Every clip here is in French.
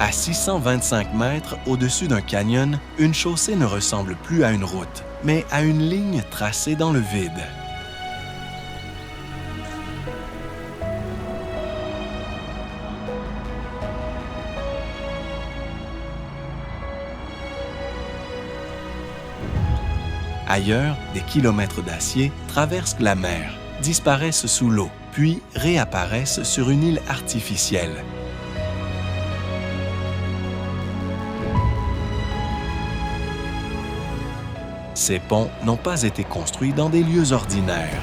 À 625 mètres au-dessus d'un canyon, une chaussée ne ressemble plus à une route, mais à une ligne tracée dans le vide. Ailleurs, des kilomètres d'acier traversent la mer, disparaissent sous l'eau, puis réapparaissent sur une île artificielle. Ces ponts n'ont pas été construits dans des lieux ordinaires.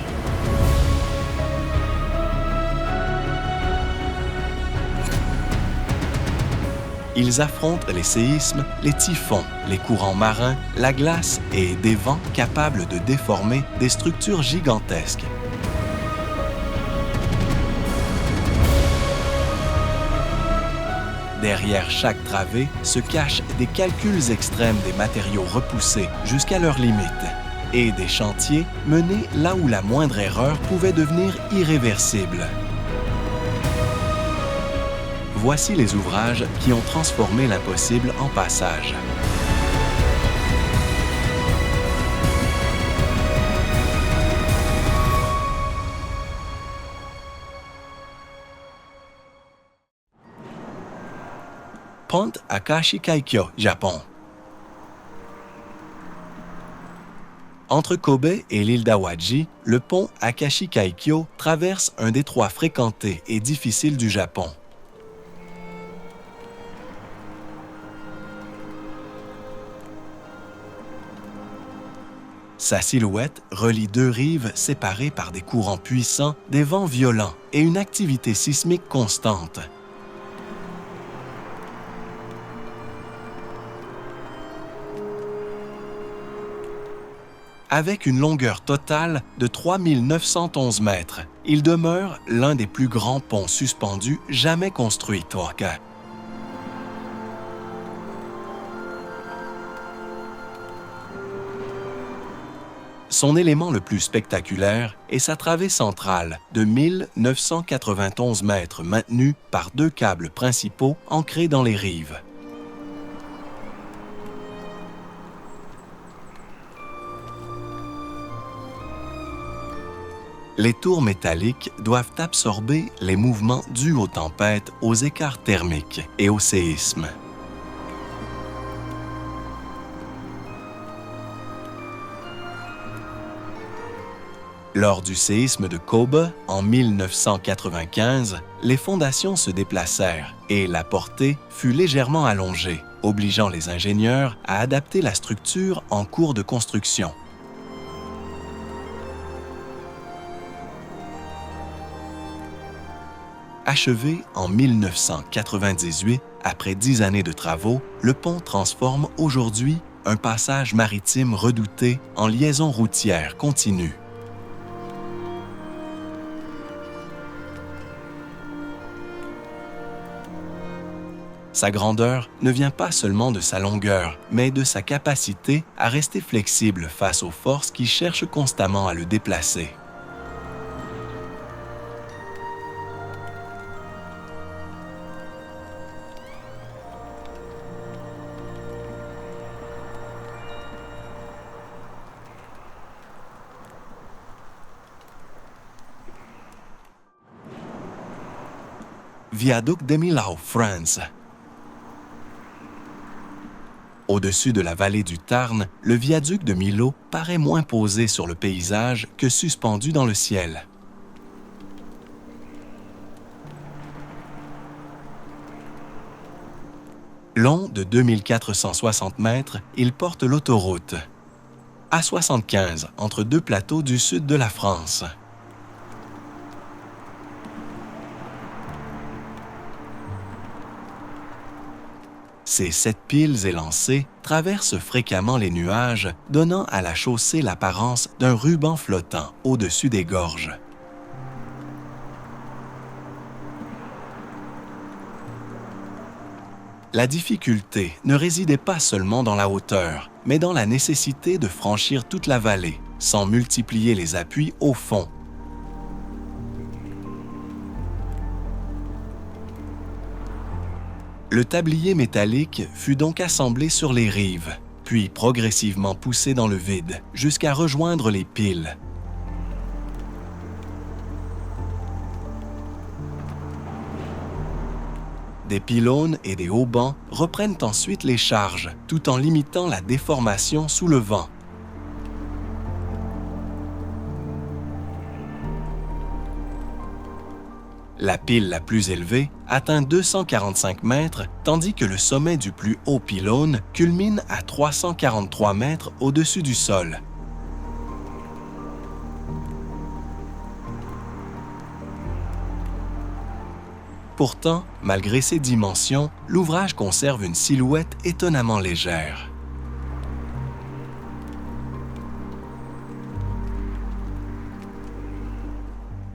Ils affrontent les séismes, les typhons, les courants marins, la glace et des vents capables de déformer des structures gigantesques. Derrière chaque travée se cachent des calculs extrêmes des matériaux repoussés jusqu'à leurs limites et des chantiers menés là où la moindre erreur pouvait devenir irréversible. Voici les ouvrages qui ont transformé l'impossible en passage. Pont Akashi-Kaikyo, Japon. Entre Kobe et l'île d'Awaji, le pont Akashi-Kaikyo traverse un détroit fréquenté et difficile du Japon. Sa silhouette relie deux rives séparées par des courants puissants, des vents violents et une activité sismique constante. Avec une longueur totale de 3911 mètres, il demeure l'un des plus grands ponts suspendus jamais construits au Japon. Son élément le plus spectaculaire est sa travée centrale de 1991 mètres maintenue par deux câbles principaux ancrés dans les rives. Les tours métalliques doivent absorber les mouvements dus aux tempêtes, aux écarts thermiques et aux séismes. Lors du séisme de Kobe en 1995, les fondations se déplacèrent et la portée fut légèrement allongée, obligeant les ingénieurs à adapter la structure en cours de construction. Achevé en 1998, après 10 années de travaux, le pont transforme aujourd'hui un passage maritime redouté en liaison routière continue. Sa grandeur ne vient pas seulement de sa longueur, mais de sa capacité à rester flexible face aux forces qui cherchent constamment à le déplacer. Viaduc de Millau, France. Au-dessus de la vallée du Tarn, le viaduc de Millau paraît moins posé sur le paysage que suspendu dans le ciel. Long de 2460 mètres, il porte l'autoroute A75 entre deux plateaux du sud de la France. Ces 7 piles élancées traversent fréquemment les nuages, donnant à la chaussée l'apparence d'un ruban flottant au-dessus des gorges. La difficulté ne résidait pas seulement dans la hauteur, mais dans la nécessité de franchir toute la vallée, sans multiplier les appuis au fond. Le tablier métallique fut donc assemblé sur les rives, puis progressivement poussé dans le vide jusqu'à rejoindre les piles. Des pylônes et des haubans reprennent ensuite les charges, tout en limitant la déformation sous le vent. La pile la plus élevée atteint 245 mètres, tandis que le sommet du plus haut pylône culmine à 343 mètres au-dessus du sol. Pourtant, malgré ses dimensions, l'ouvrage conserve une silhouette étonnamment légère.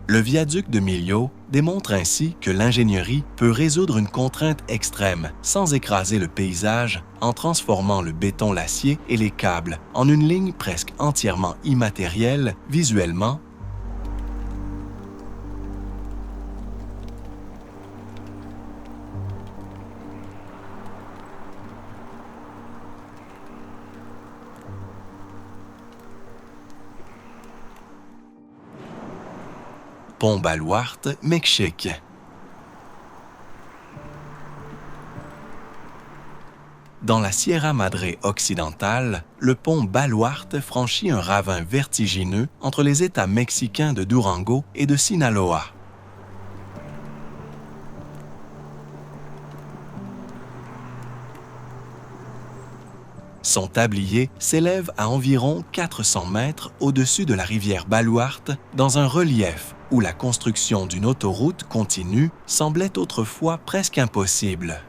Le viaduc de Millau démontre ainsi que l'ingénierie peut résoudre une contrainte extrême sans écraser le paysage en transformant le béton, l'acier et les câbles en une ligne presque entièrement immatérielle visuellement. Pont Baluarte, Mexique. Dans la Sierra Madre occidentale, le pont Baluarte franchit un ravin vertigineux entre les États mexicains de Durango et de Sinaloa. Son tablier s'élève à environ 400 mètres au-dessus de la rivière Baluarte dans un relief où la construction d'une autoroute continue semblait autrefois presque impossible.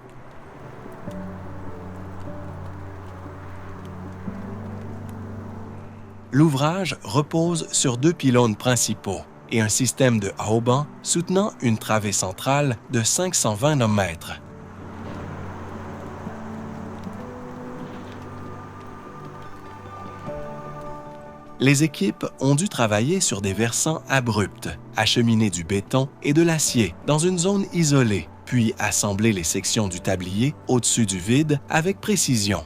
L'ouvrage repose sur 2 pylônes principaux et un système de haubans soutenant une travée centrale de 529 mètres. Les équipes ont dû travailler sur des versants abrupts, acheminer du béton et de l'acier dans une zone isolée, puis assembler les sections du tablier au-dessus du vide avec précision.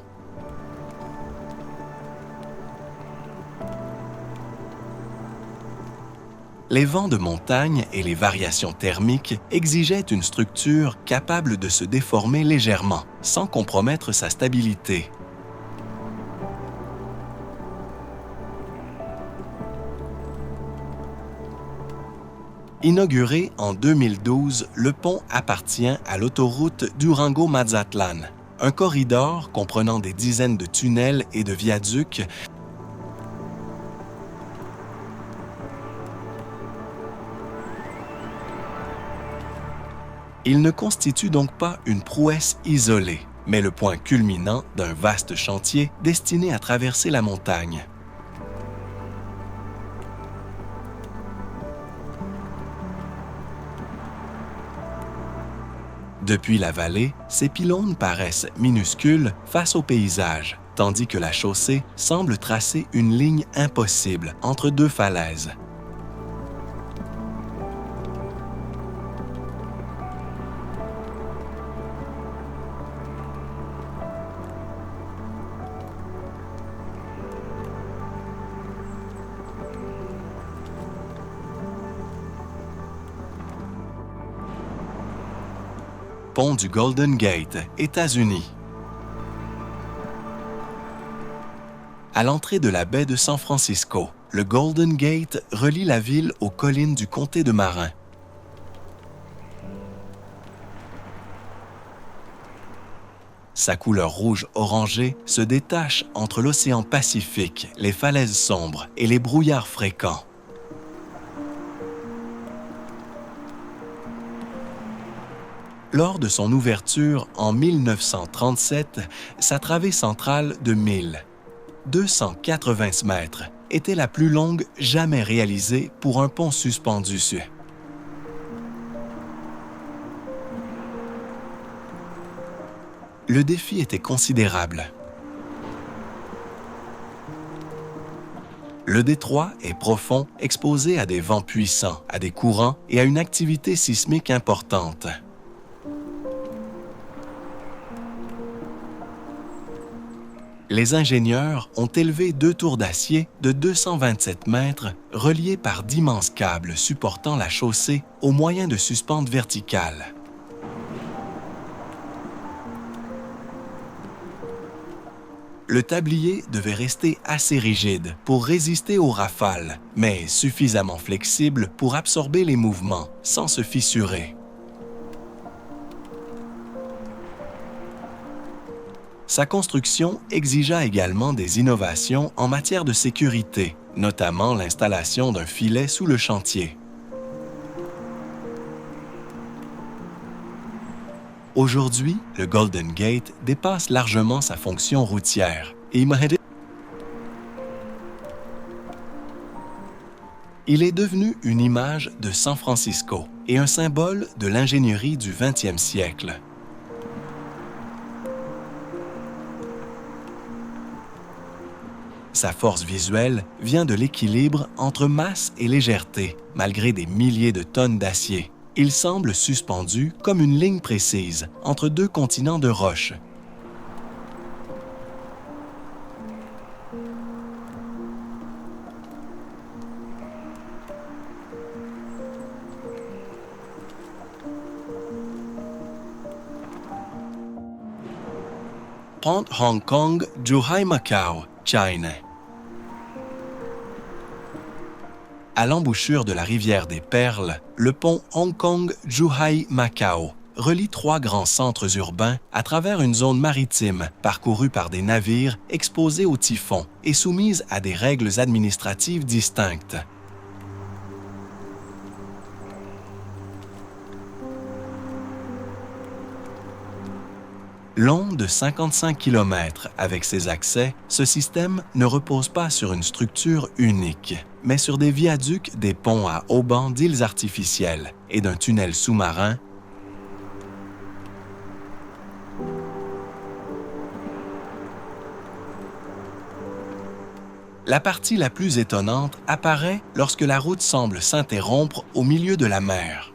Les vents de montagne et les variations thermiques exigeaient une structure capable de se déformer légèrement, sans compromettre sa stabilité. Inauguré en 2012, le pont appartient à l'autoroute Durango-Mazatlán, un corridor comprenant des dizaines de tunnels et de viaducs Il ne constitue donc pas une prouesse isolée, mais le point culminant d'un vaste chantier destiné à traverser la montagne. Depuis la vallée, ces pylônes paraissent minuscules face au paysage, tandis que la chaussée semble tracer une ligne impossible entre 2 falaises. Pont du Golden Gate, États-Unis. À l'entrée de la baie de San Francisco, le Golden Gate relie la ville aux collines du comté de Marin. Sa couleur rouge-orangé se détache entre l'océan Pacifique, les falaises sombres et les brouillards fréquents. Lors de son ouverture en 1937, sa travée centrale de 1280 mètres était la plus longue jamais réalisée pour un pont suspendu. Le défi était considérable. Le détroit est profond, exposé à des vents puissants, à des courants et à une activité sismique importante. Les ingénieurs ont élevé 2 tours d'acier de 227 mètres reliées par d'immenses câbles supportant la chaussée au moyen de suspentes verticales. Le tablier devait rester assez rigide pour résister aux rafales, mais suffisamment flexible pour absorber les mouvements sans se fissurer. Sa construction exigea également des innovations en matière de sécurité, notamment l'installation d'un filet sous le chantier. Aujourd'hui, le Golden Gate dépasse largement sa fonction routière et il est devenu une image de San Francisco et un symbole de l'ingénierie du 20e siècle. Sa force visuelle vient de l'équilibre entre masse et légèreté, malgré des milliers de tonnes d'acier. Il semble suspendu comme une ligne précise entre 2 continents de roche. Pont Hong Kong, Zhuhai Macao, China. À l'embouchure de la rivière des Perles, le pont Hong Kong-Zhuhai-Macao relie 3 grands centres urbains à travers une zone maritime parcourue par des navires exposés aux typhons et soumise à des règles administratives distinctes. Long de 55 km avec ses accès, ce système ne repose pas sur une structure unique, mais sur des viaducs, des ponts à haubans d'îles artificielles et d'un tunnel sous-marin. La partie la plus étonnante apparaît lorsque la route semble s'interrompre au milieu de la mer.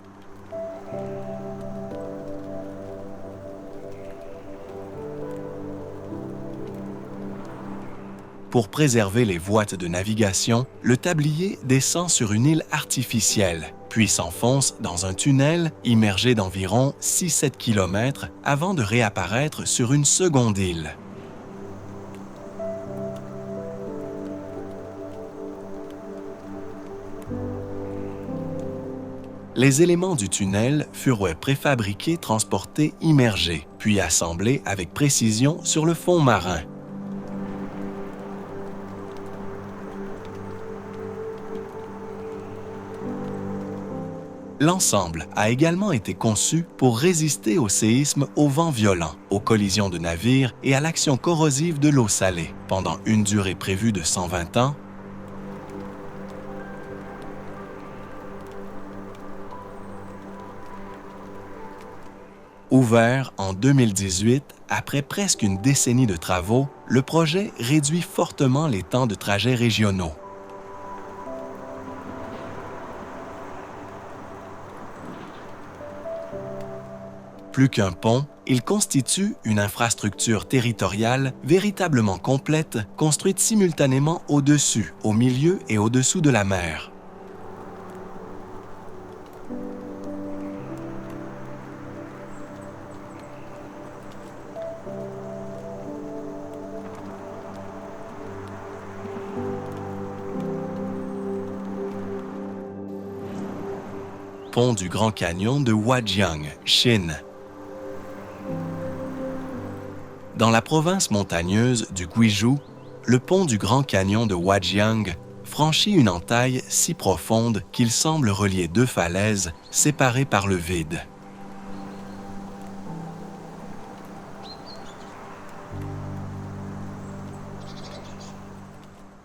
Pour préserver les voies de navigation, le tablier descend sur une île artificielle, puis s'enfonce dans un tunnel immergé d'environ 6-7 km avant de réapparaître sur une seconde île. Les éléments du tunnel furent préfabriqués, transportés, immergés, puis assemblés avec précision sur le fond marin. L'ensemble a également été conçu pour résister aux séismes, aux vents violents, aux collisions de navires et à l'action corrosive de l'eau salée. Pendant une durée prévue de 120 ans, ouvert en 2018, après presque une décennie de travaux, le projet réduit fortement les temps de trajet régionaux. Plus qu'un pont, il constitue une infrastructure territoriale véritablement complète, construite simultanément au-dessus, au milieu et au-dessous de la mer. Pont du Grand Canyon de Huajiang, Chine. Dans la province montagneuse du Guizhou, le pont du Grand Canyon de Huajiang franchit une entaille si profonde qu'il semble relier 2 falaises séparées par le vide.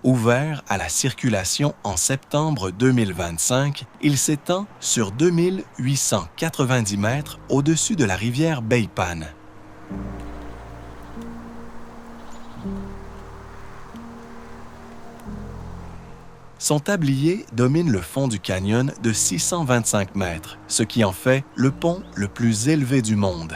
Ouvert à la circulation en septembre 2025, il s'étend sur 2890 mètres au-dessus de la rivière Beipan. Son tablier domine le fond du canyon de 625 mètres, ce qui en fait le pont le plus élevé du monde.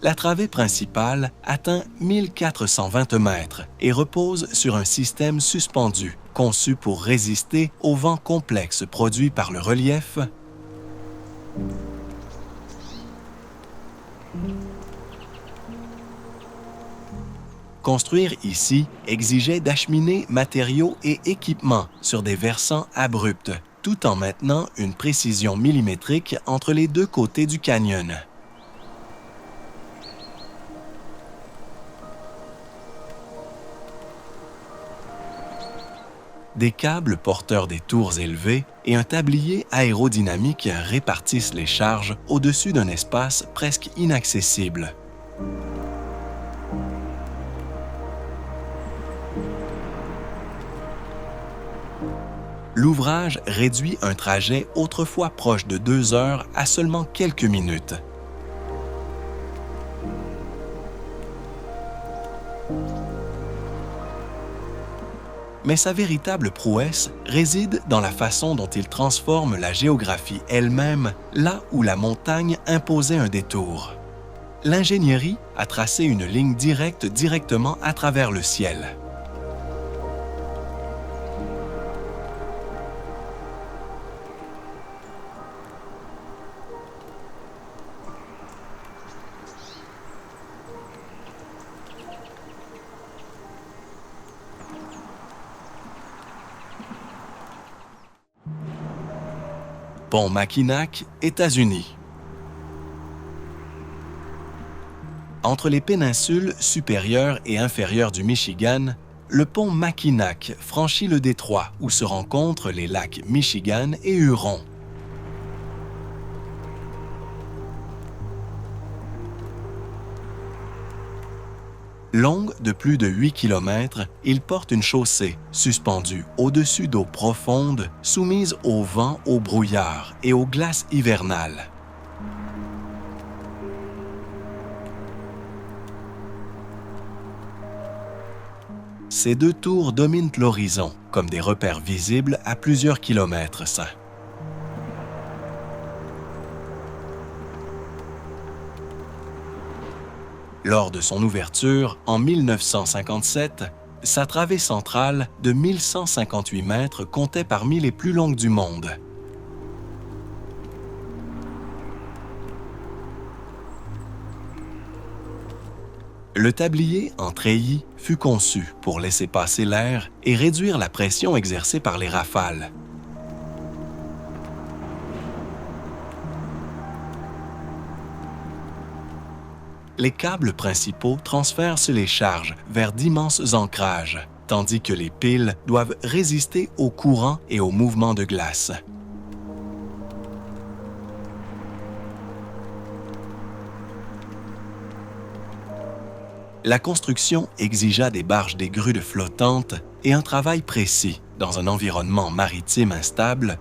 La travée principale atteint 1420 mètres et repose sur un système suspendu, conçu pour résister aux vents complexes produits par le relief. Construire ici exigeait d'acheminer matériaux et équipements sur des versants abrupts, tout en maintenant une précision millimétrique entre les deux côtés du canyon. Des câbles porteurs des tours élevées et un tablier aérodynamique répartissent les charges au-dessus d'un espace presque inaccessible. L'ouvrage réduit un trajet autrefois proche de 2 heures à seulement quelques minutes. Mais sa véritable prouesse réside dans la façon dont il transforme la géographie elle-même là où la montagne imposait un détour. L'ingénierie a tracé une ligne directe directement à travers le ciel. Pont Mackinac, États-Unis. Entre les péninsules supérieures et inférieures du Michigan, le pont Mackinac franchit le détroit où se rencontrent les lacs Michigan et Huron. Long de plus de 8 km, il porte une chaussée suspendue au-dessus d'eaux profondes, soumises au vent, au brouillard et aux glaces hivernales. Ces deux tours dominent l'horizon comme des repères visibles à plusieurs kilomètres sains. Lors de son ouverture, en 1957, sa travée centrale de 1158 mètres comptait parmi les plus longues du monde. Le tablier en treillis fut conçu pour laisser passer l'air et réduire la pression exercée par les rafales. Les câbles principaux transfèrent les charges vers d'immenses ancrages, tandis que les piles doivent résister aux courants et aux mouvements de glace. La construction exigea des barges des grues flottantes et un travail précis dans un environnement maritime instable.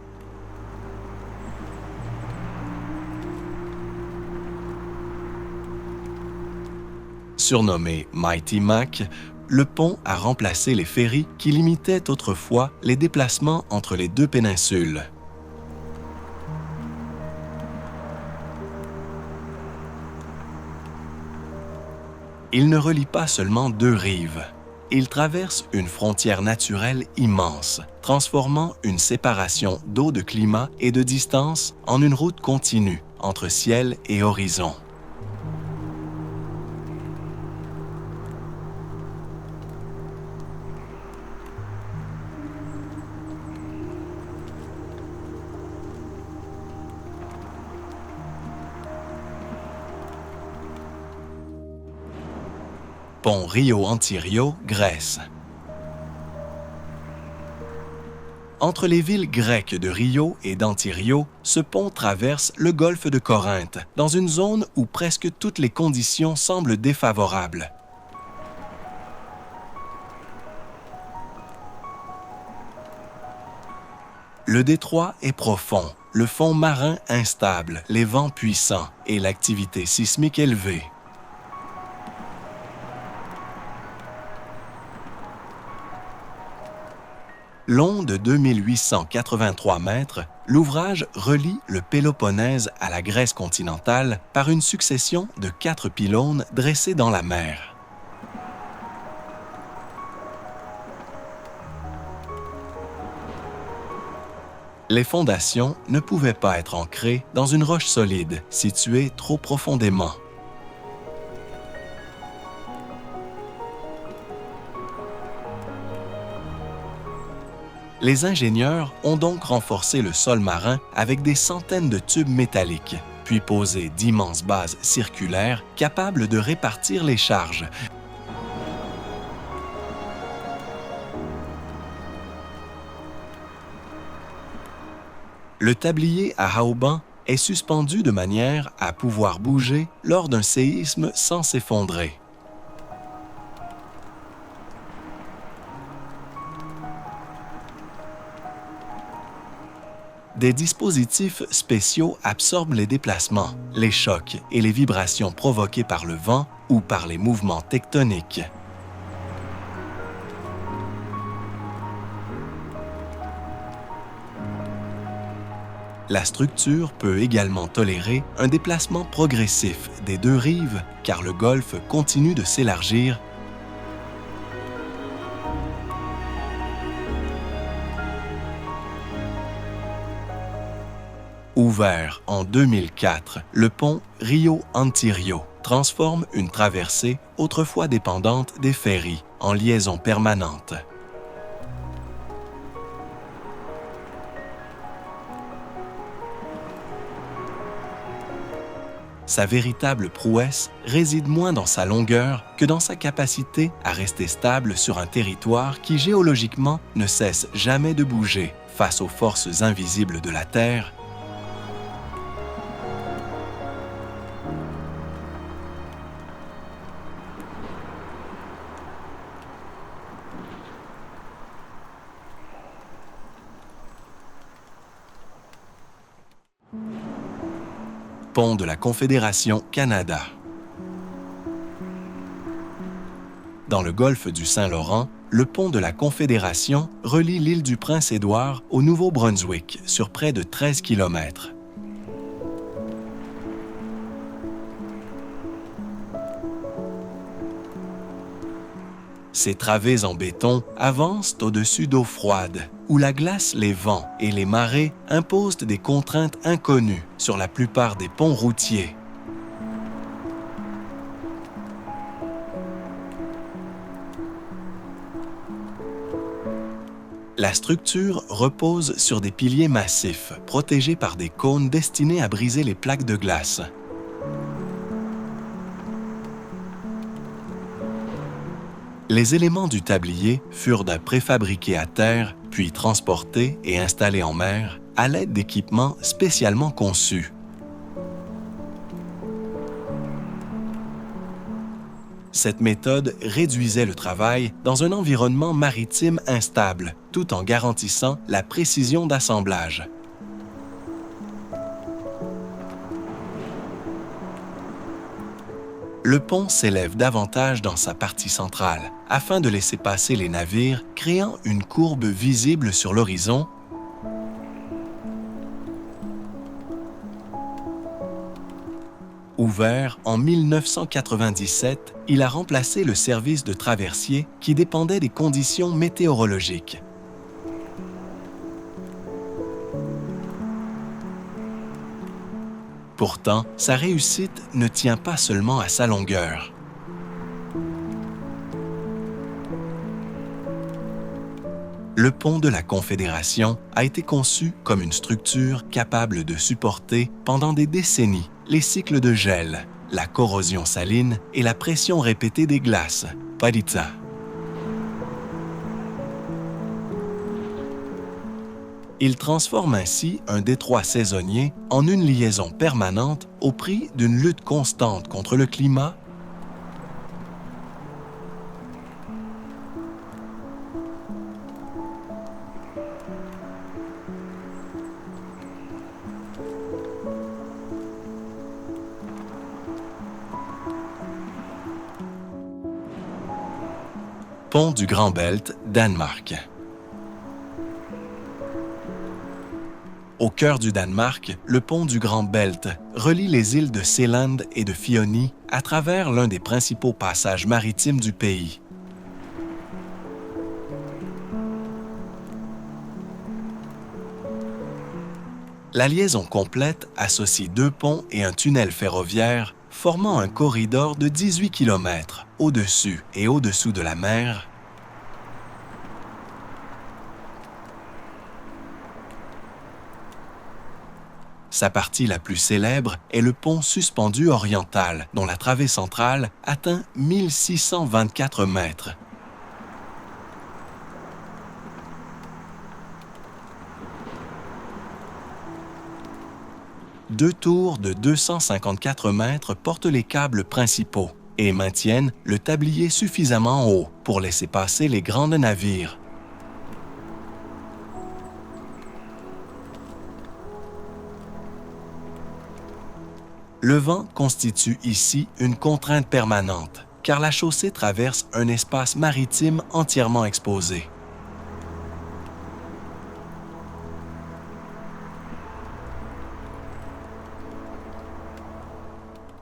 Surnommé Mighty Mac, le pont a remplacé les ferrys qui limitaient autrefois les déplacements entre les deux péninsules. Il ne relie pas seulement deux rives. Il traverse une frontière naturelle immense, transformant une séparation d'eau, de climat et de distance en une route continue entre ciel et horizon. Pont Rio-Antirio, Grèce. Entre les villes grecques de Rio et d'Antirio, ce pont traverse le golfe de Corinthe, dans une zone où presque toutes les conditions semblent défavorables. Le détroit est profond, le fond marin instable, les vents puissants et l'activité sismique élevée. Long de 2883 mètres, l'ouvrage relie le Péloponnèse à la Grèce continentale par une succession de 4 pylônes dressés dans la mer. Les fondations ne pouvaient pas être ancrées dans une roche solide située trop profondément. Les ingénieurs ont donc renforcé le sol marin avec des centaines de tubes métalliques, puis posé d'immenses bases circulaires capables de répartir les charges. Le tablier à haubans est suspendu de manière à pouvoir bouger lors d'un séisme sans s'effondrer. Des dispositifs spéciaux absorbent les déplacements, les chocs et les vibrations provoquées par le vent ou par les mouvements tectoniques. La structure peut également tolérer un déplacement progressif des deux rives car le golfe continue de s'élargir. Ouvert en 2004, le pont Rio-Antirio transforme une traversée autrefois dépendante des ferries en liaison permanente. Sa véritable prouesse réside moins dans sa longueur que dans sa capacité à rester stable sur un territoire qui géologiquement ne cesse jamais de bouger face aux forces invisibles de la Terre. Pont de la Confédération Canada. Dans le golfe du Saint-Laurent, le pont de la Confédération relie l'île du Prince-Édouard au Nouveau-Brunswick sur près de 13 km. Ces travées en béton avancent au-dessus d'eau froide, où la glace, les vents et les marées imposent des contraintes inconnues sur la plupart des ponts routiers. La structure repose sur des piliers massifs, protégés par des cônes destinés à briser les plaques de glace. Les éléments du tablier furent préfabriqués à terre, puis transportés et installés en mer à l'aide d'équipements spécialement conçus. Cette méthode réduisait le travail dans un environnement maritime instable, tout en garantissant la précision d'assemblage. Le pont s'élève davantage dans sa partie centrale, afin de laisser passer les navires, créant une courbe visible sur l'horizon. Ouvert en 1997, il a remplacé le service de traversier qui dépendait des conditions météorologiques. Pourtant, sa réussite ne tient pas seulement à sa longueur. Le pont de la Confédération a été conçu comme une structure capable de supporter pendant des décennies les cycles de gel, la corrosion saline et la pression répétée des glaces, Padita. Il transforme ainsi un détroit saisonnier en une liaison permanente au prix d'une lutte constante contre le climat. Pont du Grand Belt, Danemark. Au cœur du Danemark, le pont du Grand Belt relie les îles de Seeland et de Fioni à travers l'un des principaux passages maritimes du pays. La liaison complète associe 2 ponts et un tunnel ferroviaire formant un corridor de 18 km au-dessus et au-dessous de la mer. Sa partie la plus célèbre est le pont suspendu oriental, dont la travée centrale atteint 1624 mètres. Deux tours de 254 mètres portent les câbles principaux et maintiennent le tablier suffisamment haut pour laisser passer les grands navires. Le vent constitue ici une contrainte permanente, car la chaussée traverse un espace maritime entièrement exposé.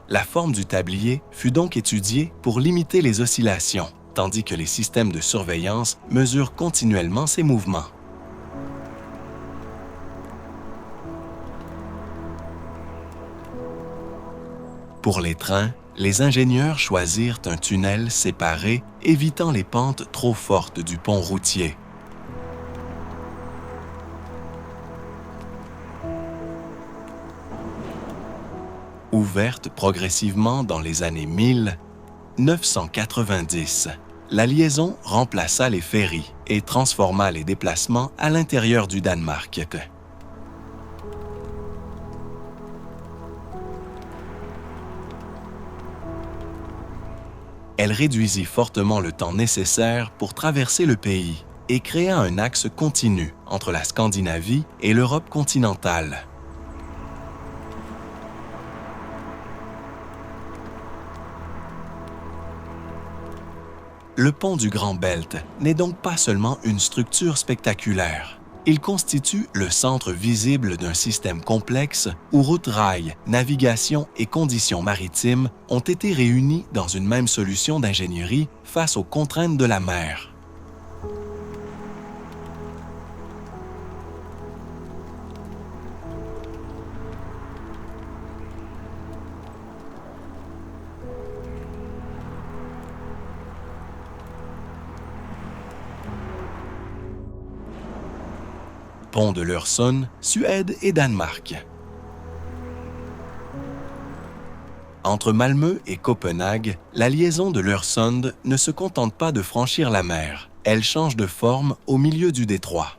La forme du tablier fut donc étudiée pour limiter les oscillations, tandis que les systèmes de surveillance mesurent continuellement ses mouvements. Pour les trains, les ingénieurs choisirent un tunnel séparé, évitant les pentes trop fortes du pont routier. Ouverte progressivement dans les années 1990, la liaison remplaça les ferries et transforma les déplacements à l'intérieur du Danemark. Elle réduisit fortement le temps nécessaire pour traverser le pays et créa un axe continu entre la Scandinavie et l'Europe continentale. Le pont du Grand Belt n'est donc pas seulement une structure spectaculaire. Il constitue le centre visible d'un système complexe où routes, rails, navigation et conditions maritimes ont été réunis dans une même solution d'ingénierie face aux contraintes de la mer. Pont de l'Øresund, Suède et Danemark. Entre Malmö et Copenhague, la liaison de l'Øresund ne se contente pas de franchir la mer. Elle change de forme au milieu du détroit.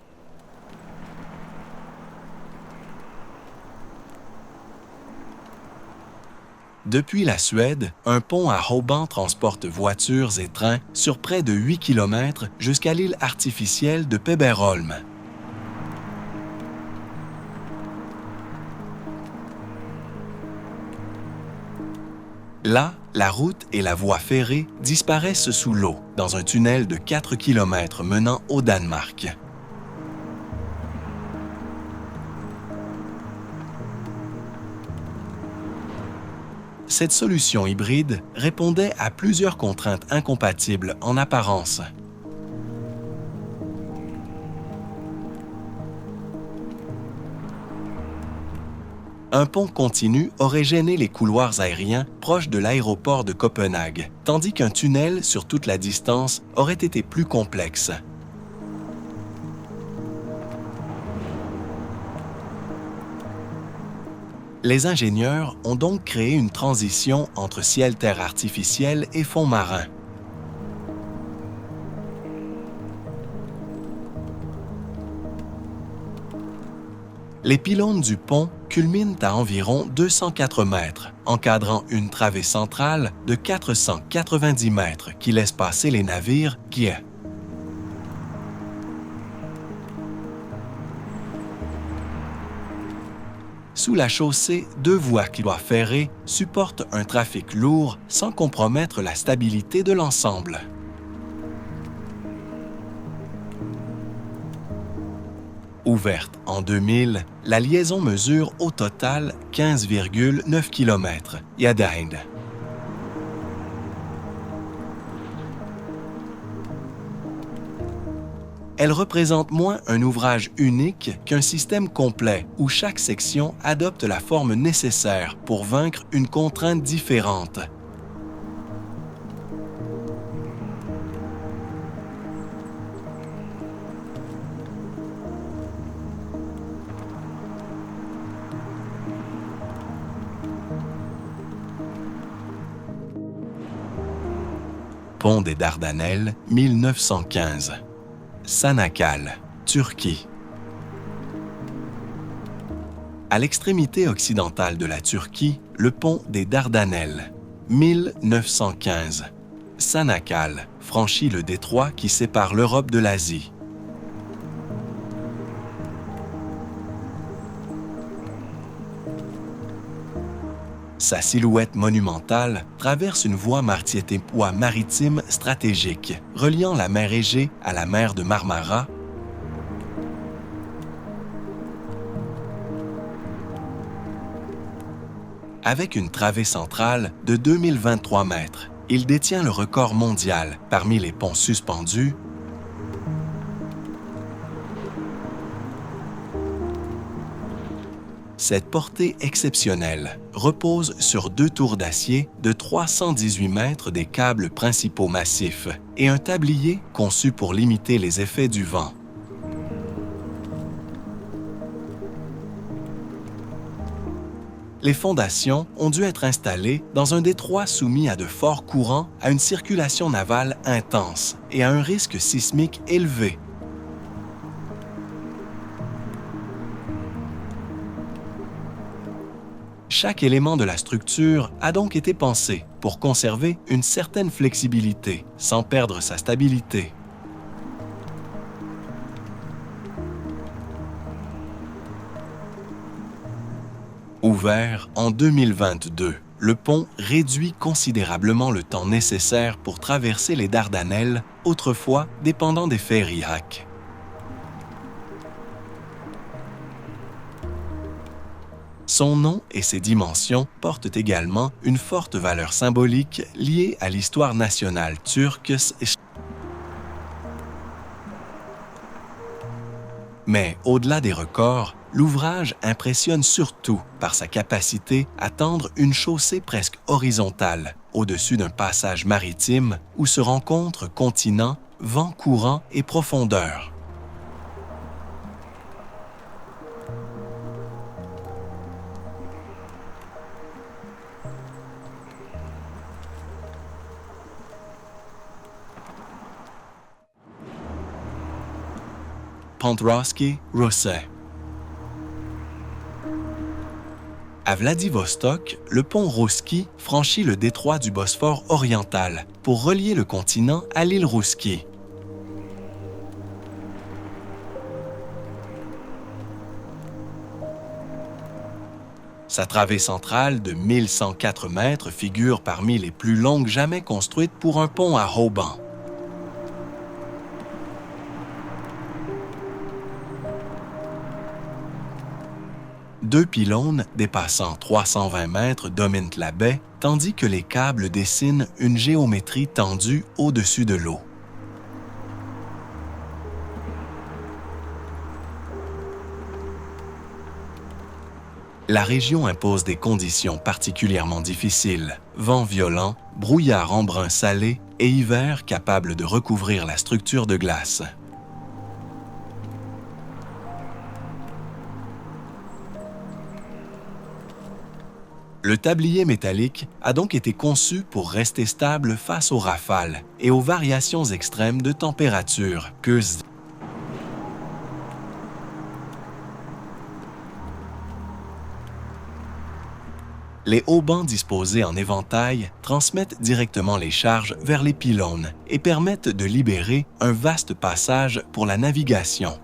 Depuis la Suède, un pont à haubans transporte voitures et trains sur près de 8 km jusqu'à l'île artificielle de Peberholm. Là, la route et la voie ferrée disparaissent sous l'eau dans un tunnel de 4 km menant au Danemark. Cette solution hybride répondait à plusieurs contraintes incompatibles en apparence. Un pont continu aurait gêné les couloirs aériens proches de l'aéroport de Copenhague, tandis qu'un tunnel sur toute la distance aurait été plus complexe. Les ingénieurs ont donc créé une transition entre ciel-terre artificiel et fond marin. Les pylônes du pont culminent à environ 204 mètres, encadrant une travée centrale de 490 mètres qui laisse passer les navires qui est. Sous la chaussée, 2 voies ferrées supportent un trafic lourd sans compromettre la stabilité de l'ensemble. Ouverte en 2000, la liaison mesure au total 15,9 km. Yadaïd. Elle représente moins un ouvrage unique qu'un système complet où chaque section adopte la forme nécessaire pour vaincre une contrainte différente. Pont des Dardanelles, 1915. Çanakkale, Turquie. À l'extrémité occidentale de la Turquie, le pont des Dardanelles, 1915. Çanakkale franchit le détroit qui sépare l'Europe de l'Asie. Sa silhouette monumentale traverse une voie maritime stratégique, reliant la mer Égée à la mer de Marmara, avec une travée centrale de 2023 mètres. Il détient le record mondial parmi les ponts suspendus. Cette portée exceptionnelle repose sur 2 tours d'acier de 318 mètres des câbles principaux massifs et un tablier conçu pour limiter les effets du vent. Les fondations ont dû être installées dans un détroit soumis à de forts courants, à une circulation navale intense et à un risque sismique élevé. Chaque élément de la structure a donc été pensé pour conserver une certaine flexibilité sans perdre sa stabilité. Ouvert en 2022, le pont réduit considérablement le temps nécessaire pour traverser les Dardanelles, autrefois dépendant des ferry-hacks. Son nom et ses dimensions portent également une forte valeur symbolique liée à l'histoire nationale turque. Mais au-delà des records, l'ouvrage impressionne surtout par sa capacité à tendre une chaussée presque horizontale au-dessus d'un passage maritime où se rencontrent continents, vents courants et profondeurs. Pont-Rouski, Russie. À Vladivostok, le pont Rouski franchit le détroit du Bosphore oriental pour relier le continent à l'île Rouski. Sa travée centrale de 1104 mètres figure parmi les plus longues jamais construites pour un pont à haut banc. Deux pylônes dépassant 320 mètres dominent la baie, tandis que les câbles dessinent une géométrie tendue au-dessus de l'eau. La région impose des conditions particulièrement difficiles, vents violents, brouillard embrun salé et hiver capable de recouvrir la structure de glace. Le tablier métallique a donc été conçu pour rester stable face aux rafales et aux variations extrêmes de température que les haubans disposés en éventail transmettent directement les charges vers les pylônes et permettent de libérer un vaste passage pour la navigation.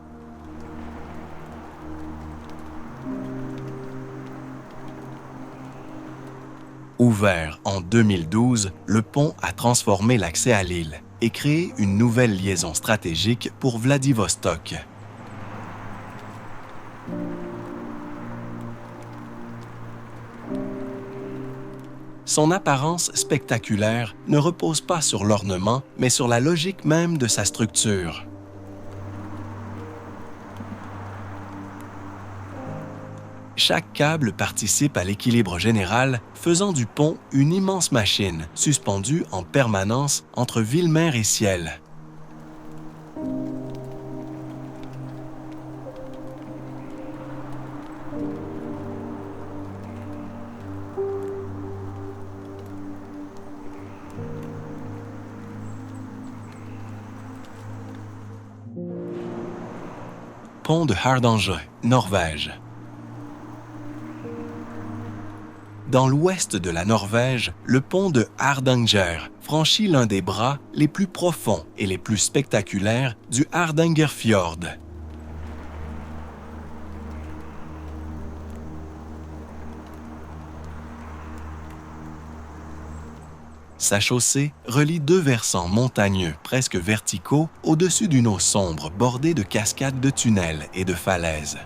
Ouvert en 2012, le pont a transformé l'accès à l'île et créé une nouvelle liaison stratégique pour Vladivostok. son apparence spectaculaire ne repose pas sur l'ornement, mais sur la logique même de sa structure. Chaque câble participe à l'équilibre général, faisant du pont une immense machine, suspendue en permanence entre ville-mer et ciel. Pont de Hardanger, Norvège. Dans l'ouest de la Norvège, le pont de Hardanger franchit l'un des bras les plus profonds et les plus spectaculaires du Hardangerfjord. Sa chaussée relie deux versants montagneux presque verticaux au-dessus d'une eau sombre bordée de cascades de tunnels et de falaises.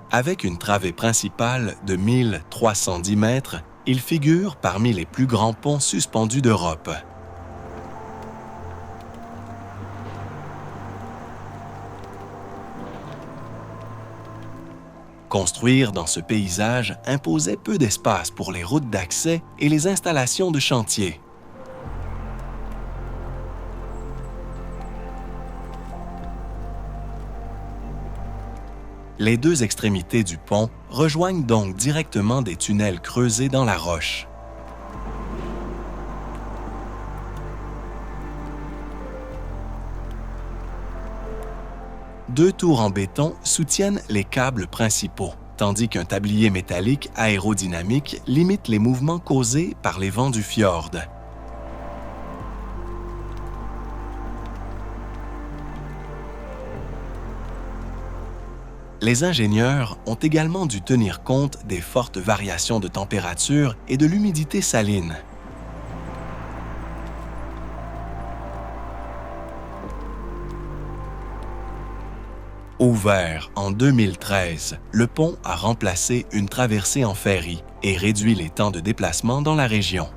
Avec une travée principale de 1310 mètres, il figure parmi les plus grands ponts suspendus d'Europe. Construire dans ce paysage imposait peu d'espace pour les routes d'accès et les installations de chantier. Les deux extrémités du pont rejoignent donc directement des tunnels creusés dans la roche. Deux tours en béton soutiennent les câbles principaux, tandis qu'un tablier métallique aérodynamique limite les mouvements causés par les vents du fjord. Les ingénieurs ont également dû tenir compte des fortes variations de température et de l'humidité saline. Ouvert en 2013, le pont a remplacé une traversée en ferry et réduit les temps de déplacement dans la région.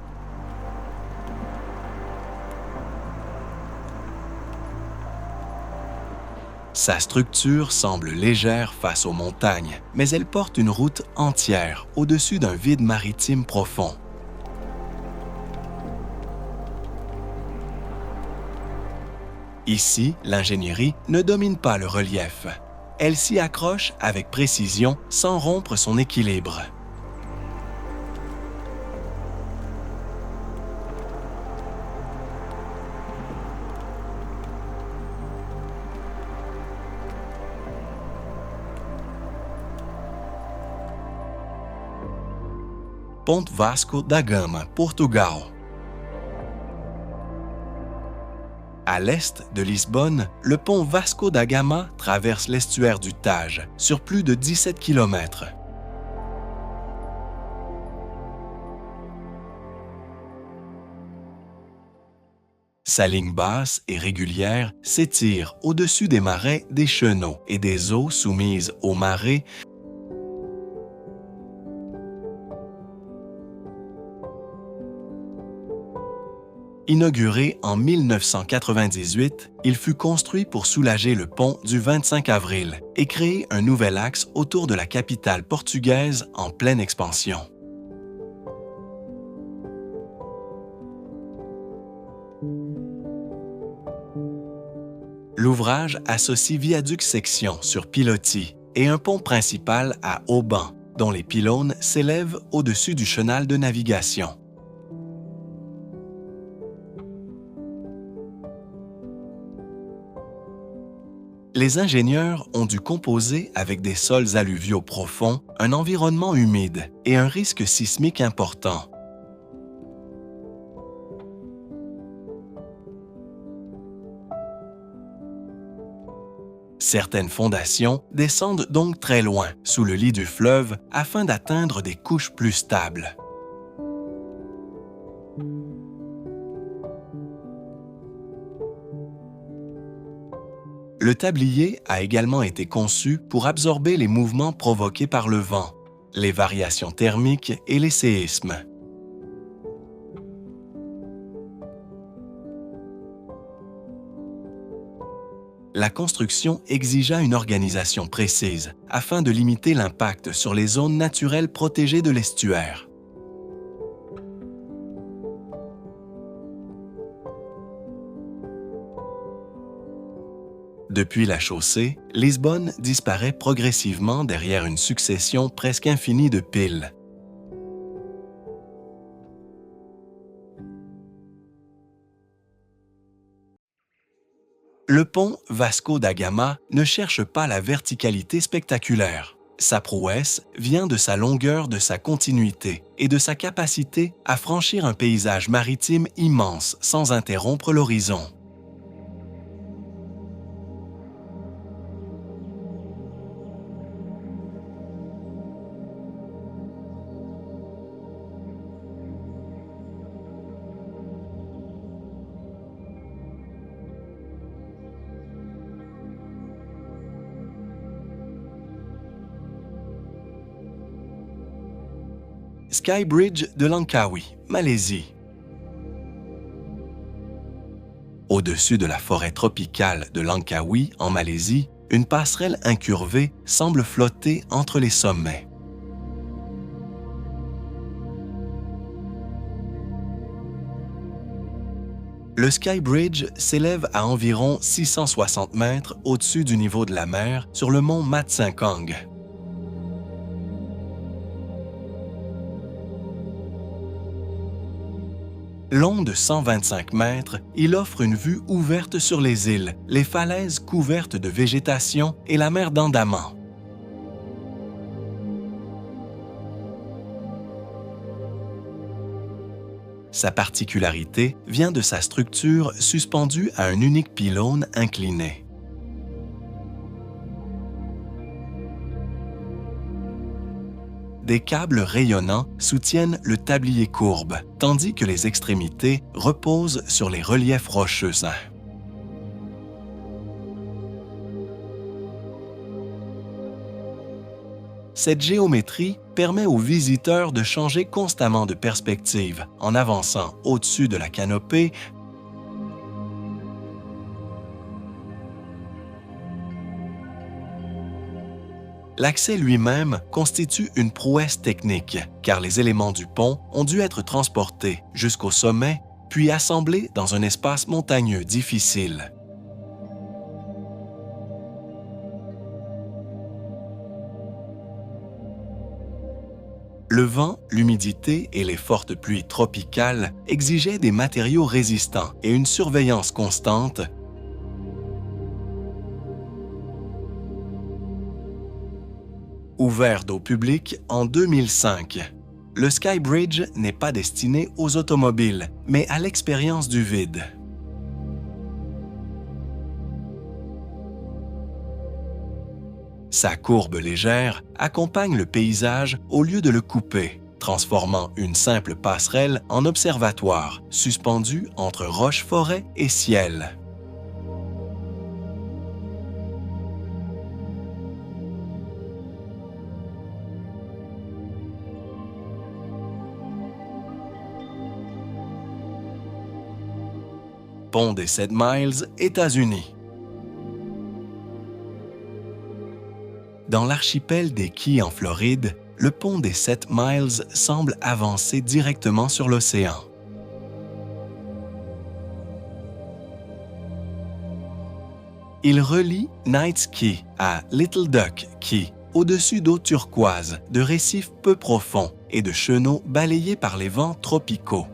Sa structure semble légère face aux montagnes, mais elle porte une route entière au-dessus d'un vide maritime profond. Ici, l'ingénierie ne domine pas le relief. Elle s'y accroche avec précision sans rompre son équilibre. Ponte Vasco da Gama, Portugal. À l'est de Lisbonne, le pont Vasco da Gama traverse l'estuaire du Tage sur plus de 17 km. Sa ligne basse et régulière s'étire au-dessus des marais des chenaux et des eaux soumises aux marées. Inauguré en 1998, il fut construit pour soulager le pont du 25 avril et créer un nouvel axe autour de la capitale portugaise en pleine expansion. L'ouvrage associe viaduc-section sur pilotis et un pont principal à haubans, dont les pylônes s'élèvent au-dessus du chenal de navigation. Les ingénieurs ont dû composer avec des sols alluviaux profonds, un environnement humide et un risque sismique important. Certaines fondations descendent donc très loin, sous le lit du fleuve, afin d'atteindre des couches plus stables. Le tablier a également été conçu pour absorber les mouvements provoqués par le vent, les variations thermiques et les séismes. La construction exigea une organisation précise afin de limiter l'impact sur les zones naturelles protégées de l'estuaire. Depuis la chaussée, Lisbonne disparaît progressivement derrière une succession presque infinie de piles. Le pont Vasco da Gama ne cherche pas la verticalité spectaculaire. Sa prouesse vient de sa longueur, de sa continuité et de sa capacité à franchir un paysage maritime immense sans interrompre l'horizon. Sky Bridge de Langkawi, Malaisie. Au-dessus de la forêt tropicale de Langkawi, en Malaisie, une passerelle incurvée semble flotter entre les sommets. Le Sky Bridge s'élève à environ 660 mètres au-dessus du niveau de la mer sur le mont Mat Singkang. Long de 125 mètres, il offre une vue ouverte sur les îles, les falaises couvertes de végétation et la mer d'Andaman. Sa particularité vient de sa structure suspendue à un unique pylône incliné. Des câbles rayonnants soutiennent le tablier courbe, tandis que les extrémités reposent sur les reliefs rocheux. Cette géométrie permet aux visiteurs de changer constamment de perspective en avançant au-dessus de la canopée. L'accès lui-même constitue une prouesse technique, car les éléments du pont ont dû être transportés jusqu'au sommet, puis assemblés dans un espace montagneux difficile. Le vent, l'humidité et les fortes pluies tropicales exigeaient des matériaux résistants et une surveillance constante. Ouvert au public en 2005, le Sky Bridge n'est pas destiné aux automobiles, mais à l'expérience du vide. Sa courbe légère accompagne le paysage au lieu de le couper, transformant une simple passerelle en observatoire, suspendue entre roche-forêt et ciel. Pont des 7 Miles, États-Unis. Dans l'archipel des Keys en Floride, le pont des 7 Miles semble avancer directement sur l'océan. Il relie Knights Key à Little Duck Key, au-dessus d'eau turquoise, de récifs peu profonds et de chenaux balayés par les vents tropicaux.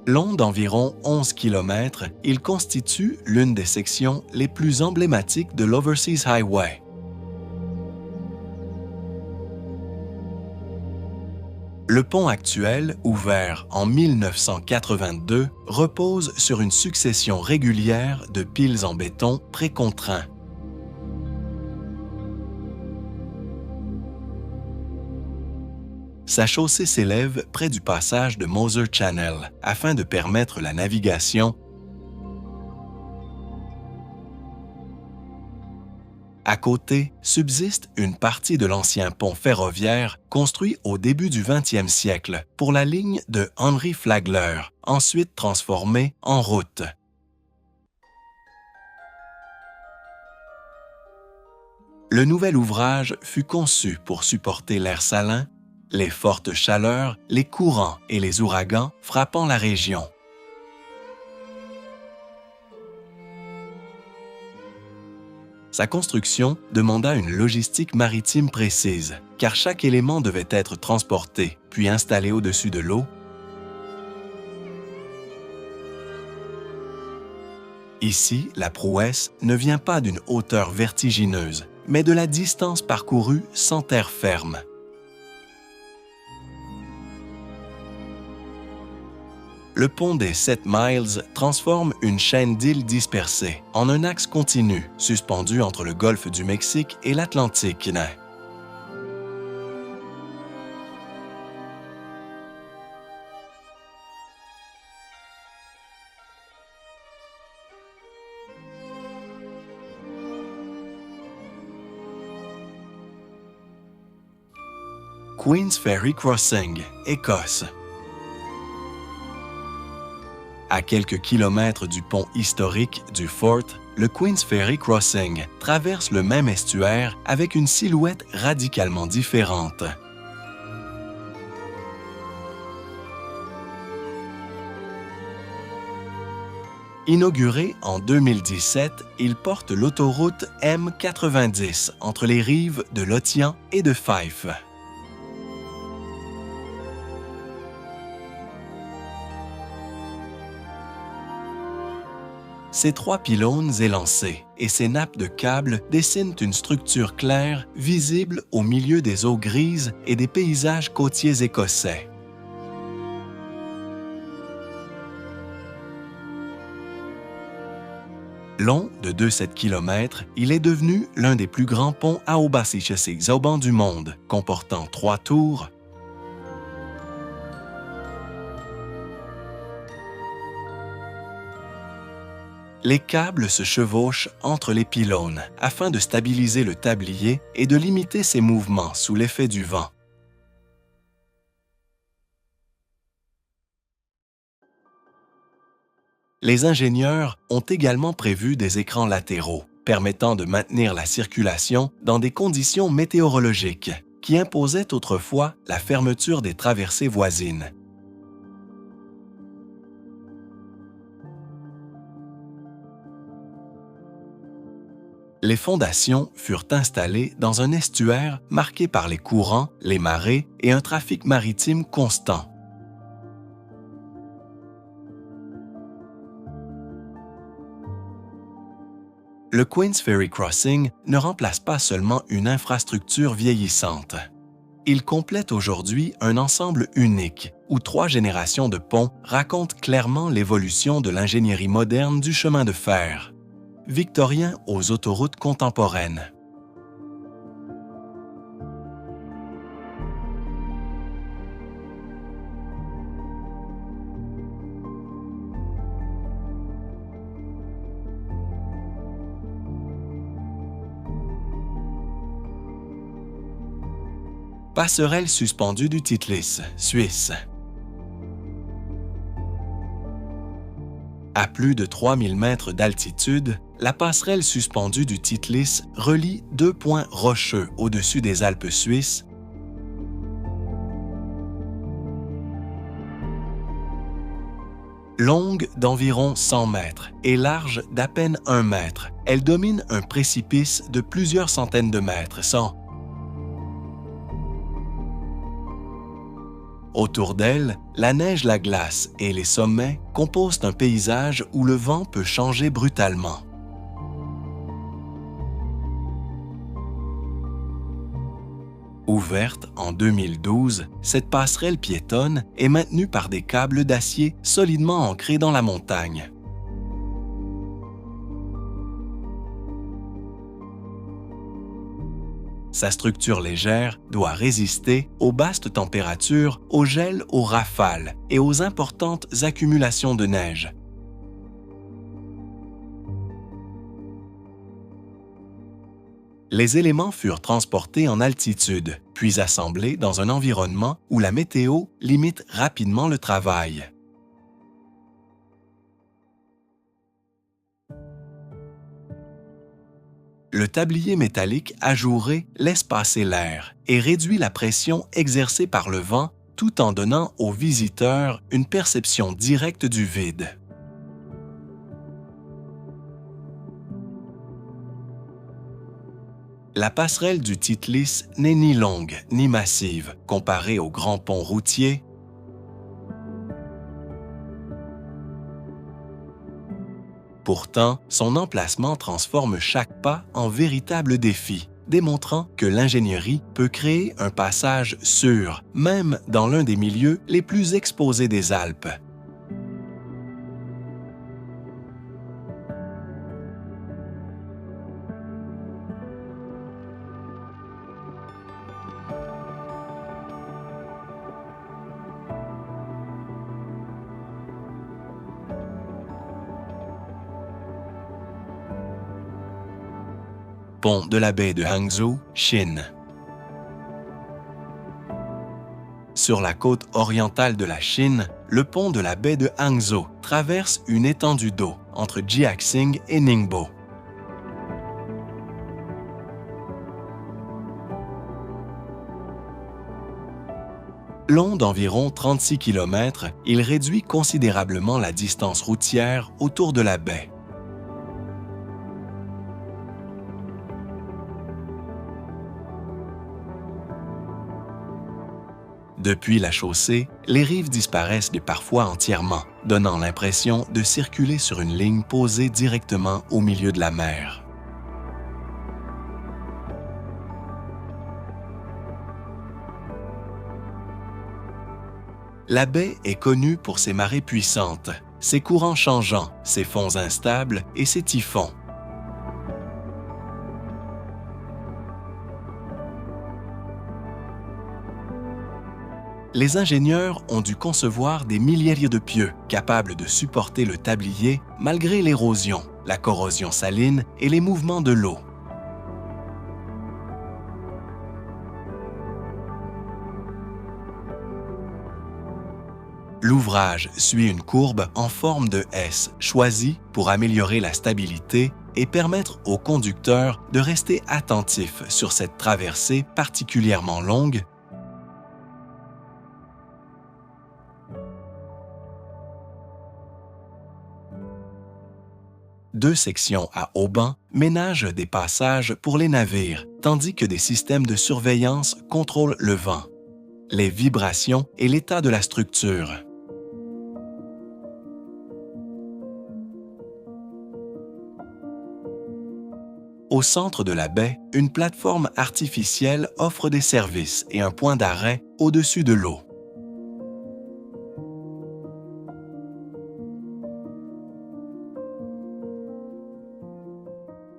Long d'environ 11 km, il constitue l'une des sections les plus emblématiques de l'Overseas Highway. Le pont actuel, ouvert en 1982, repose sur une succession régulière de piles en béton précontraints. sa chaussée s'élève près du passage de Moser Channel afin de permettre la navigation. À côté, subsiste une partie de l'ancien pont ferroviaire construit au début du 20e siècle pour la ligne de Henry Flagler, ensuite transformée en route. Le nouvel ouvrage fut conçu pour supporter l'air salin, les fortes chaleurs, les courants et les ouragans frappant la région. Sa construction demanda une logistique maritime précise, car chaque élément devait être transporté, puis installé au-dessus de l'eau. Ici, la prouesse ne vient pas d'une hauteur vertigineuse, mais de la distance parcourue sans terre ferme. Le pont des 7 Miles transforme une chaîne d'îles dispersées en un axe continu, suspendu entre le golfe du Mexique et l'Atlantique. Queen's Ferry Crossing, Écosse. À quelques kilomètres du pont historique du Fort, le Queen's Ferry Crossing traverse le même estuaire avec une silhouette radicalement différente. Inauguré en 2017, il porte l'autoroute M90 entre les rives de Lothian et de Fife. Ses 3 pylônes élancés et ses nappes de câbles dessinent une structure claire visible au milieu des eaux grises et des paysages côtiers écossais. Long de 2,7 km, il est devenu l'un des plus grands ponts à Aubasishesig-Zoban du monde, comportant 3 tours, les câbles se chevauchent entre les pylônes afin de stabiliser le tablier et de limiter ses mouvements sous l'effet du vent. Les ingénieurs ont également prévu des écrans latéraux permettant de maintenir la circulation dans des conditions météorologiques qui imposaient autrefois la fermeture des traversées voisines. Les fondations furent installées dans un estuaire marqué par les courants, les marées et un trafic maritime constant. Le Queen's Ferry Crossing ne remplace pas seulement une infrastructure vieillissante. Il complète aujourd'hui un ensemble unique où 3 générations de ponts racontent clairement l'évolution de l'ingénierie moderne du chemin de fer, victorien aux autoroutes contemporaines. Passerelle suspendue du Titlis, Suisse. À plus de 3000 mètres d'altitude, la passerelle suspendue du Titlis relie 2 points rocheux au-dessus des Alpes suisses. Longue d'environ 100 mètres et large d'à peine 1 mètre, elle domine un précipice de plusieurs centaines de mètres sans. Autour d'elle, la neige, la glace et les sommets composent un paysage où le vent peut changer brutalement. Ouverte en 2012, cette passerelle piétonne est maintenue par des câbles d'acier solidement ancrés dans la montagne. Sa structure légère doit résister aux basses températures, au gel, aux rafales et aux importantes accumulations de neige. Les éléments furent transportés en altitude, puis assemblés dans un environnement où la météo limite rapidement le travail. Le tablier métallique ajouré laisse passer l'air et réduit la pression exercée par le vent tout en donnant aux visiteurs une perception directe du vide. La passerelle du Titlis n'est ni longue ni massive comparée au grand pont routier. Pourtant, son emplacement transforme chaque pas en véritable défi, démontrant que l'ingénierie peut créer un passage sûr, même dans l'un des milieux les plus exposés des Alpes. Pont de la baie de Hangzhou, Chine. Sur la côte orientale de la Chine, le pont de la baie de Hangzhou traverse une étendue d'eau entre Jiaxing et Ningbo. Long d'environ 36 km, il réduit considérablement la distance routière autour de la baie. Depuis la chaussée, les rives disparaissent parfois entièrement, donnant l'impression de circuler sur une ligne posée directement au milieu de la mer. La baie est connue pour ses marées puissantes, ses courants changeants, ses fonds instables et ses typhons. Les ingénieurs ont dû concevoir des milliers de pieux capables de supporter le tablier malgré l'érosion, la corrosion saline et les mouvements de l'eau. L'ouvrage suit une courbe en forme de S choisie pour améliorer la stabilité et permettre aux conducteurs de rester attentifs sur cette traversée particulièrement longue. Deux sections à haubans ménagent des passages pour les navires, tandis que des systèmes de surveillance contrôlent le vent, les vibrations et l'état de la structure. Au centre de la baie, une plateforme artificielle offre des services et un point d'arrêt au-dessus de l'eau.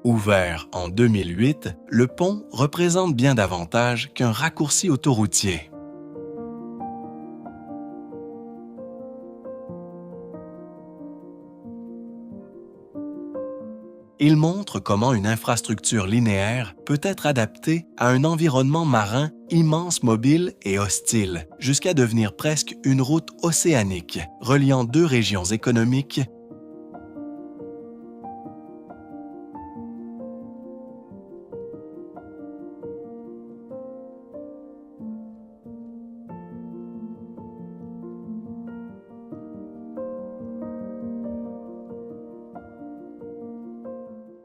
Ouvert en 2008, le pont représente bien davantage qu'un raccourci autoroutier. Il montre comment une infrastructure linéaire peut être adaptée à un environnement marin immense, mobile et hostile, jusqu'à devenir presque une route océanique, reliant deux régions économiques.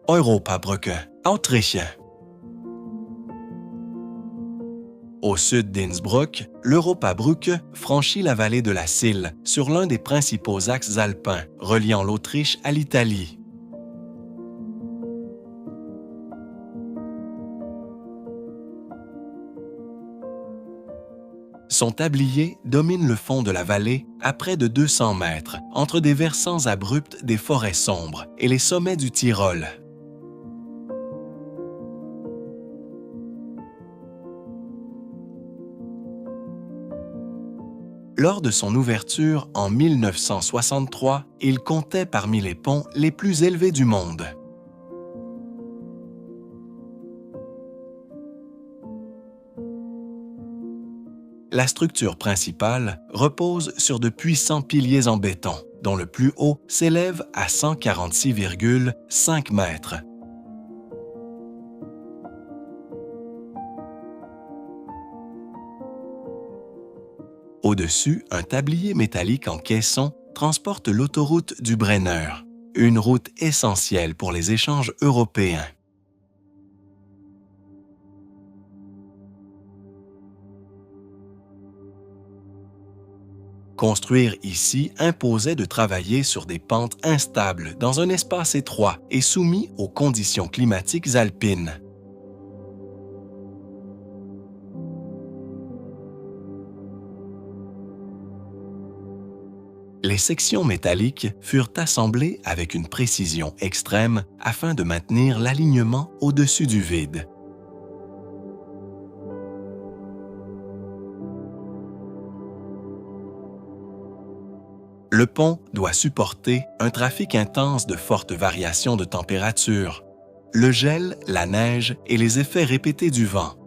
Europabrücke, Autriche. Au sud d'Innsbruck, l'Europabrücke franchit la vallée de la Sille sur l'un des principaux axes alpins reliant l'Autriche à l'Italie. Son tablier domine le fond de la vallée à près de 200 mètres, entre des versants abrupts des forêts sombres et les sommets du Tyrol. Lors de son ouverture en 1963, il comptait parmi les ponts les plus élevés du monde. La structure principale repose sur de puissants piliers en béton, dont le plus haut s'élève à 146,5 mètres. Au-dessus, un tablier métallique en caisson transporte l'autoroute du Brenner, une route essentielle pour les échanges européens. Construire ici imposait de travailler sur des pentes instables dans un espace étroit et soumis aux conditions climatiques alpines. Les sections métalliques furent assemblées avec une précision extrême afin de maintenir l'alignement au-dessus du vide. Le pont doit supporter un trafic intense de fortes variations de température, le gel, la neige et les effets répétés du vent.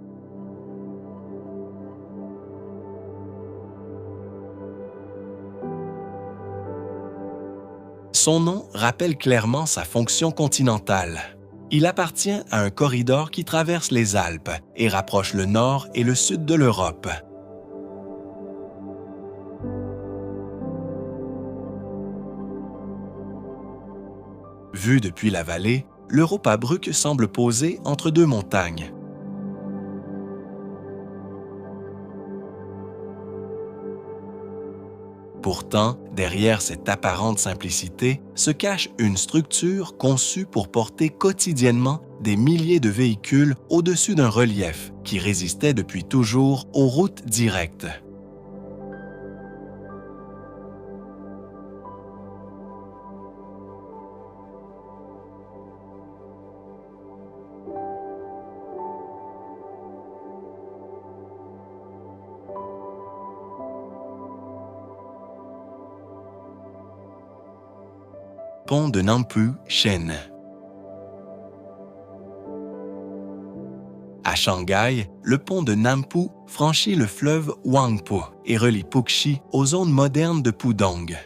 Son nom rappelle clairement sa fonction continentale. Il appartient à un corridor qui traverse les Alpes et rapproche le nord et le sud de l'Europe. Vu depuis la vallée, l'Europa-Brücke semble posée entre deux montagnes. Pourtant, derrière cette apparente simplicité se cache une structure conçue pour porter quotidiennement des milliers de véhicules au-dessus d'un relief qui résistait depuis toujours aux routes directes. Pont de Nampu, Chine. À Shanghai, le pont de Nampu franchit le fleuve Huangpu et relie Puxi aux zones modernes de Pudong.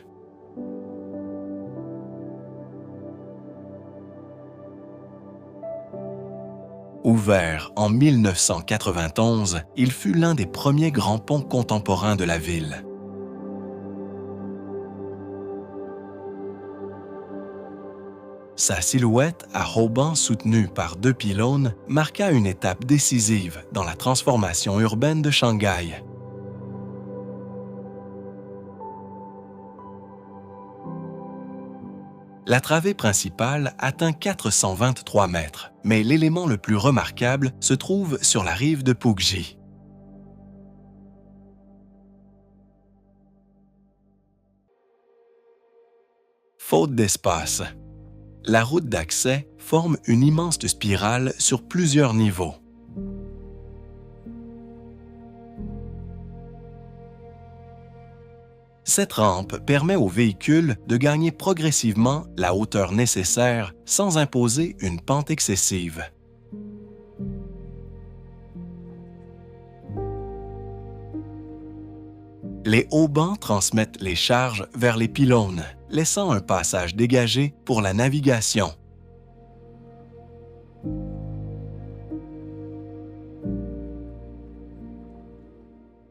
Ouvert en 1991, il fut l'un des premiers grands ponts contemporains de la ville. Sa silhouette à haubans soutenue par deux pylônes marqua une étape décisive dans la transformation urbaine de Shanghai. La travée principale atteint 423 mètres, mais l'élément le plus remarquable se trouve sur la rive de Puxi. Faute d'espace. La route d'accès forme une immense spirale sur plusieurs niveaux. Cette rampe permet aux véhicules de gagner progressivement la hauteur nécessaire sans imposer une pente excessive. Les haubans transmettent les charges vers les pylônes, laissant un passage dégagé pour la navigation.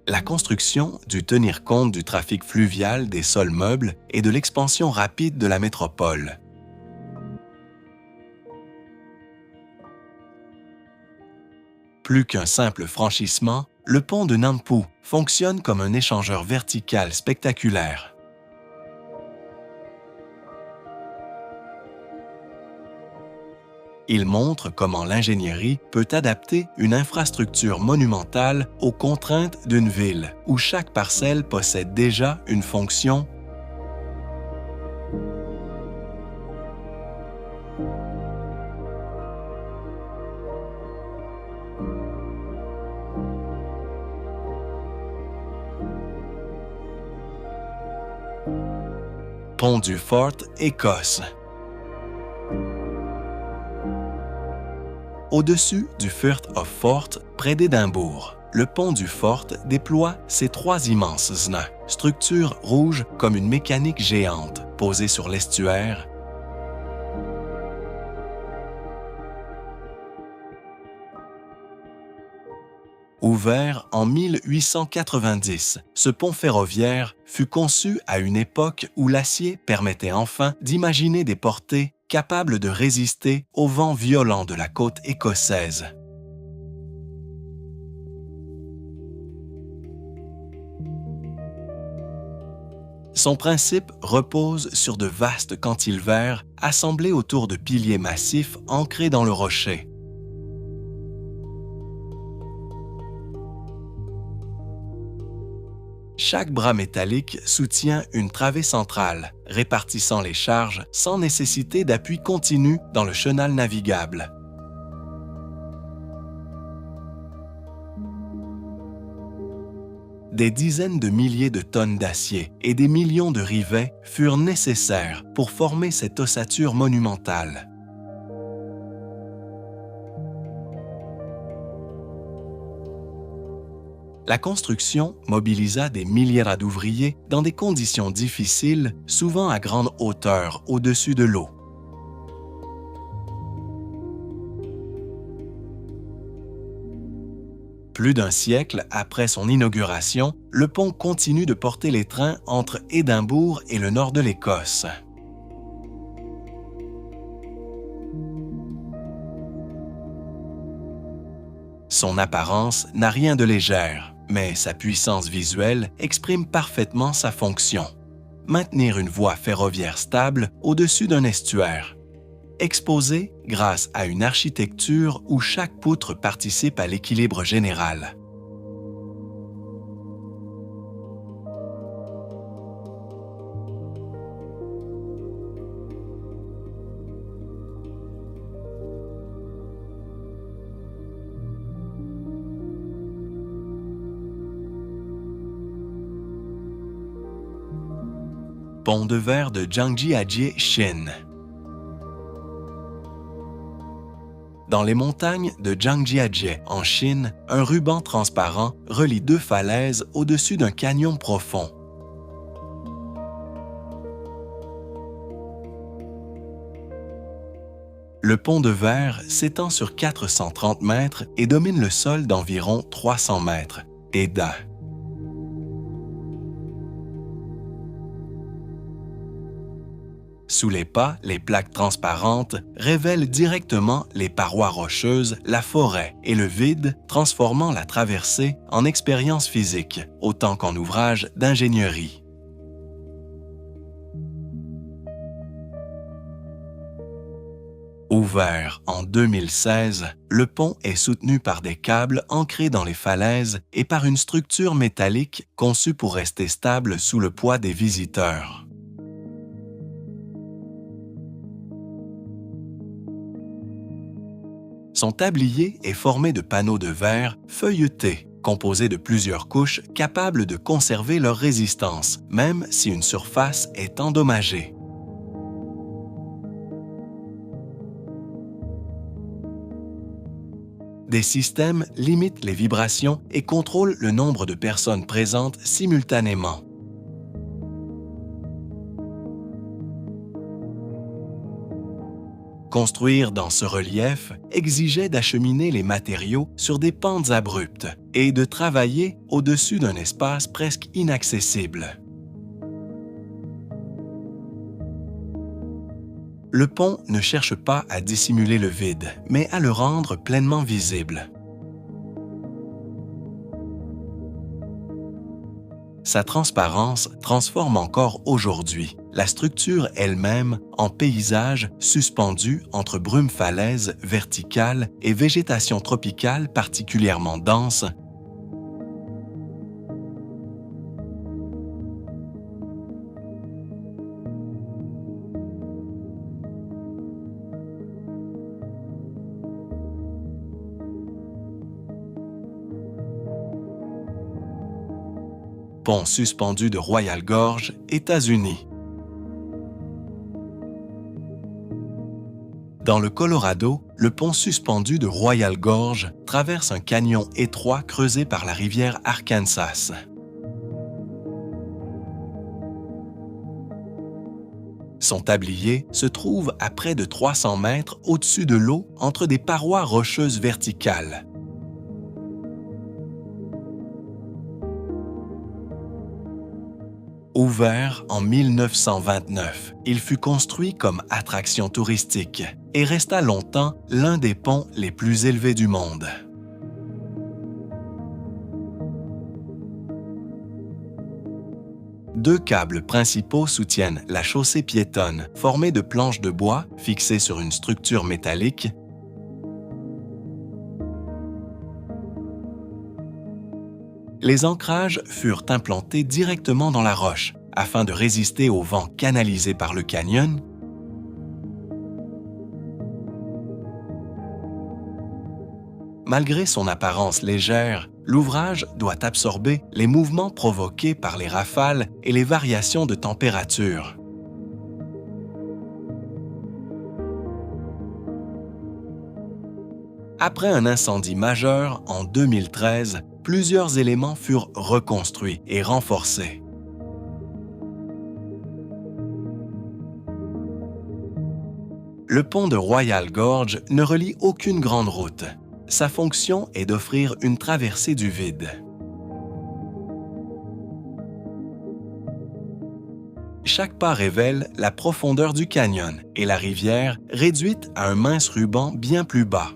La construction dut tenir compte du trafic fluvial des sols meubles et de l'expansion rapide de la métropole. Plus qu'un simple franchissement, le pont de Nampu fonctionne comme un échangeur vertical spectaculaire. Il montre comment l'ingénierie peut adapter une infrastructure monumentale aux contraintes d'une ville où chaque parcelle possède déjà une fonction. Pont du Fort, Écosse. Au-dessus du Firth of Forth, près d'Édimbourg, le pont du Fort déploie ses 3 immenses nœuds, structures rouges comme une mécanique géante, posée sur l'estuaire. Ouvert en 1890, ce pont ferroviaire fut conçu à une époque où l'acier permettait enfin d'imaginer des portées capables de résister aux vents violents de la côte écossaise. Son principe repose sur de vastes cantilevers assemblés autour de piliers massifs ancrés dans le rocher. Chaque bras métallique soutient une travée centrale, répartissant les charges sans nécessité d'appui continu dans le chenal navigable. Des dizaines de milliers de tonnes d'acier et des millions de rivets furent nécessaires pour former cette ossature monumentale. La construction mobilisa des milliers d'ouvriers dans des conditions difficiles, souvent à grande hauteur au-dessus de l'eau. Plus d'un siècle après son inauguration, le pont continue de porter les trains entre Édimbourg et le nord de l'Écosse. Son apparence n'a rien de légère, mais sa puissance visuelle exprime parfaitement sa fonction. Maintenir une voie ferroviaire stable au-dessus d'un estuaire. Exposé grâce à une architecture où chaque poutre participe à l'équilibre général. Pont de verre de Zhangjiajie, Chine. Dans les montagnes de Zhangjiajie, en Chine, un ruban transparent relie 2 falaises au-dessus d'un canyon profond. Le pont de verre s'étend sur 430 mètres et domine le sol d'environ 300 mètres, et d'A. Sous les pas, les plaques transparentes révèlent directement les parois rocheuses, la forêt et le vide, transformant la traversée en expérience physique, autant qu'en ouvrage d'ingénierie. Ouvert en 2016, le pont est soutenu par des câbles ancrés dans les falaises et par une structure métallique conçue pour rester stable sous le poids des visiteurs. Son tablier est formé de panneaux de verre feuilletés, composés de plusieurs couches capables de conserver leur résistance, même si une surface est endommagée. Des systèmes limitent les vibrations et contrôlent le nombre de personnes présentes simultanément. Construire dans ce relief exigeait d'acheminer les matériaux sur des pentes abruptes et de travailler au-dessus d'un espace presque inaccessible. Le pont ne cherche pas à dissimuler le vide, mais à le rendre pleinement visible. Sa transparence transforme encore aujourd'hui la structure elle-même en paysage suspendu entre brumes falaises verticales et végétation tropicale particulièrement dense. Pont suspendu de Royal Gorge, États-Unis. Dans le Colorado, le pont suspendu de Royal Gorge traverse un canyon étroit creusé par la rivière Arkansas. Son tablier se trouve à près de 300 mètres au-dessus de l'eau entre des parois rocheuses verticales. Ouvert en 1929, il fut construit comme attraction touristique et resta longtemps l'un des ponts les plus élevés du monde. Deux câbles principaux soutiennent la chaussée piétonne, formée de planches de bois fixées sur une structure métallique. Les ancrages furent implantés directement dans la roche afin de résister au vent canalisé par le canyon. Malgré son apparence légère, l'ouvrage doit absorber les mouvements provoqués par les rafales et les variations de température. Après un incendie majeur en 2013, plusieurs éléments furent reconstruits et renforcés. Le pont de Royal Gorge ne relie aucune grande route. Sa fonction est d'offrir une traversée du vide. Chaque pas révèle la profondeur du canyon et la rivière réduite à un mince ruban bien plus bas.